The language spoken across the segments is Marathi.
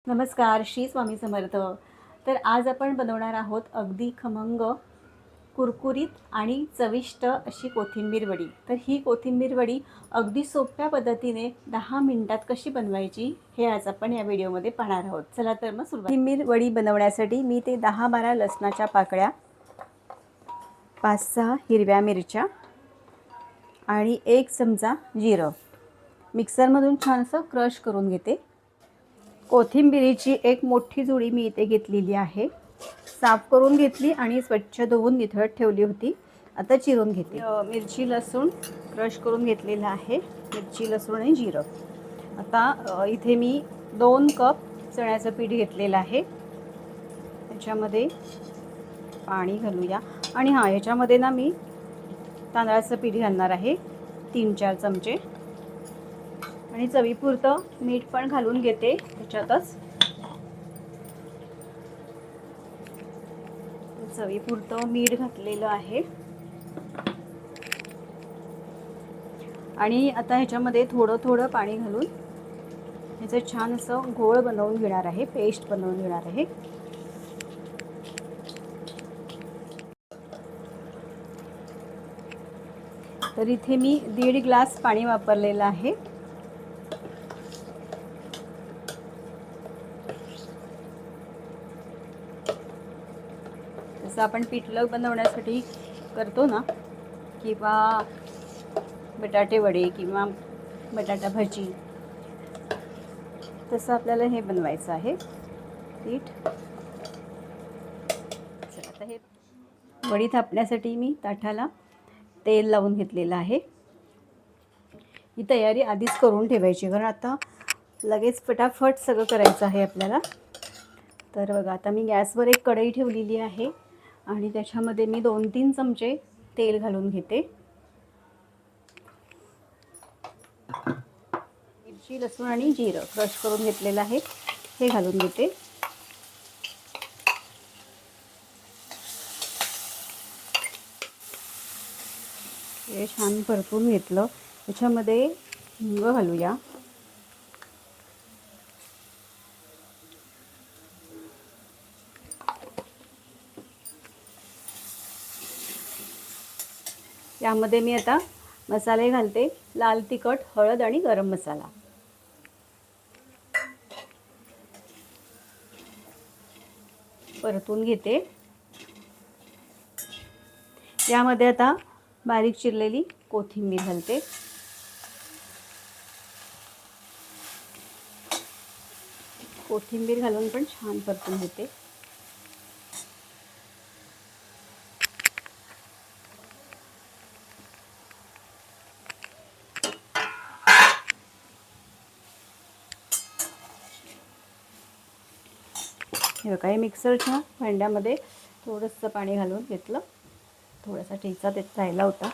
नमस्कार, श्री स्वामी समर्थ. तर आज आपण बनवणार आहोत अगदी खमंग, कुरकुरीत आणि चविष्ट अशी कोथिंबीर वडी. तर ही कोथिंबीर वडी अगदी सोप्या पद्धतीने 10 मिनिटात कशी बनवायची हे आज आपण या व्हिडिओमध्ये पाहणार आहोत. चला तर मग सुरुवात. कोथिंबीर वडी बनवण्यासाठी मी ते 10-12 लसणाच्या पाकळ्या, 5-6 हिरव्या मिरच्या आणि 1 चमचा जिरं मिक्सरमधून छान असं क्रश करून घेते. कोथिंबिरीची एक मोठी जुडी मी इथे घेतलेली आहे. साफ करून घेतली आणि स्वच्छ धुवून निथळत ठेवली होती. आता चिरून घेते. मिरची लसूण क्रश करून घेतलेला आहे. मिरची लसूण आणि जिरं. आता इथे मी 2 कप चण्याचं पीठ घेतलेलं आहे. त्याच्यामध्ये पाणी घालूया आणि ह्याच्यामध्ये ना मी तांदळाचं पीठ घालणार आहे 3-4 चमचे आणि चवीपुरतं मीठ पण घालून घेते त्याच्यातच. चवीपुरतं मीठ घातलेलं आहे आणि आता ह्याच्यामध्ये थोडं थोडं पाणी घालून ह्याचं छान असं घोळ बनवून घेणार आहे, पेस्ट बनवून घेणार आहे. तर इथे मी 1.5 ग्लास पाणी वापरलेलं आहे. जसं आपण पिठलं बनवण्यासाठी करतो ना, किंवा बटाटे वडे किंवा बटाटा भजी, तसं आपल्याला हे बनवायचं आहे पीठ. आता हे वडी थापण्यासाठी मी ताटाला तेल लावून घेतलेलं आहे. ही तयारी आधीच करून ठेवायची, कारण आता लगेच फटाफट सगळं करायचं आहे आपल्याला. तर बघा, आता मी गॅसवर एक कढई ठेवलेली आहे आणि त्याच्यामध्ये मी 2-3 चमचे तेल घालून घेते. मिरची, लसूण आणि जिरं क्रश करून घेतलेलं आहे, हे घालून घेते. हे छान परतून घेतलं. त्याच्यामध्ये हिंग घालूया. यामध्ये मी आता मसाले घालते. लाल तिखट, हळद आणि गरम मसाला. परतून घेते. यामध्ये आता बारीक चिरलेली कोथिंबीर घालते. कोथिंबीर घालून पण छान परतून घेते. हे बघा, हे मिक्सरच्या भांड्यामध्ये थोडंसं पाणी घालून घेतलं. थोडासा ठेचा त्यात राहिला होता.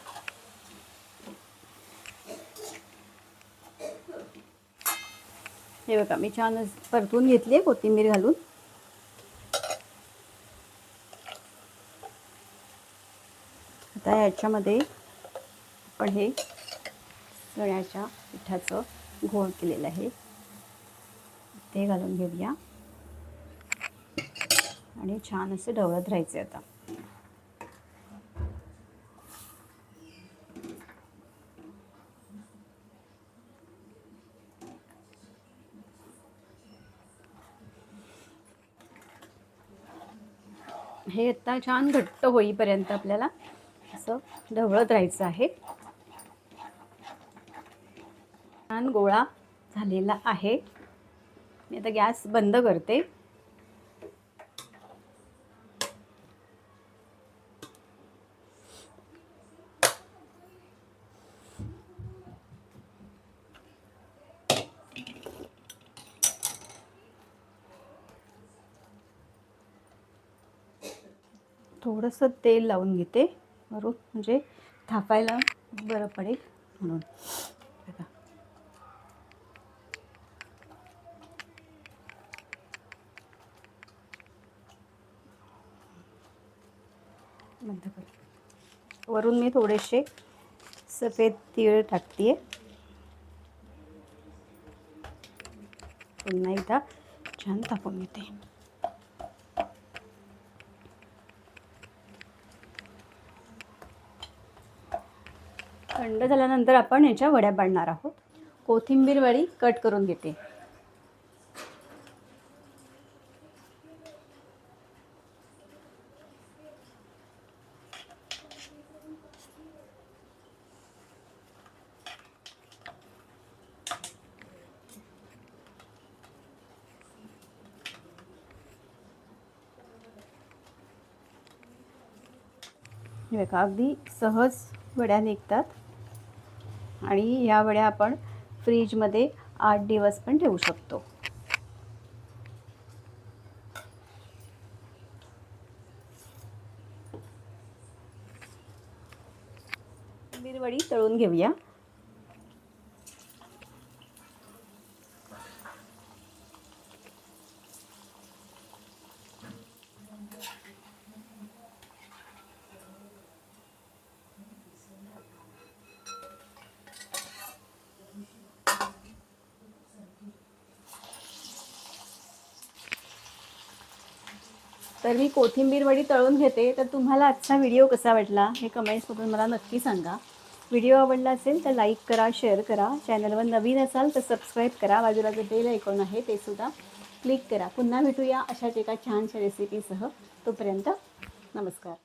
हे बघा, मी छान परतून घेतली आहे कोथिंबीर घालून. आता ह्याच्यामध्ये आपण हे चण्याच्या पिठाचं घोळ केलेलं आहे ते घालून घेऊया आणि छान असे ढवळत राहायचे. आता हे आता छान घट्ट होईपर्यंत आपल्याला असं ढवळत राहायचं आहे. छान गोळा झालेला आहे. मी आता गॅस बंद करते. थोडंसं तेल लावून घेते वरून, म्हणजे थापायला बरं पडेल म्हणून. बघा, बंद कर. वरून मी थोडेसे सफेद तीळ टाकते. पुन्हा एकदा छान तापवून घेते. थंड झाल्यानंतर आपण ह्याच्या वड्या पाडणार आहोत. कोथिंबीर वडी कट करून घेते. हे बघा, अगदी सहज वड्या निघतात आणि या वड्या आपण फ्रीजमध्ये 8 दिवस पण ठेवू शकतो. कोथिंबीर वडी तळून घेऊया. तर मी कोथिंबीर वडी तळून घेते. तर तुम्हाला आजचा व्हिडिओ कसा वाटला हे कमेंट्समधून मला नक्की सांगा. व्हिडिओ आवडला असेल तर लाईक करा, शेअर करा. चॅनलवर नवीन असाल तर सबस्क्राईब करा. बाजूला जे बेल आयकॉन आहे ते सुद्धा क्लिक करा. पुन्हा भेटूया अशाच एका छानशा रेसिपीसह. तोपर्यंत नमस्कार.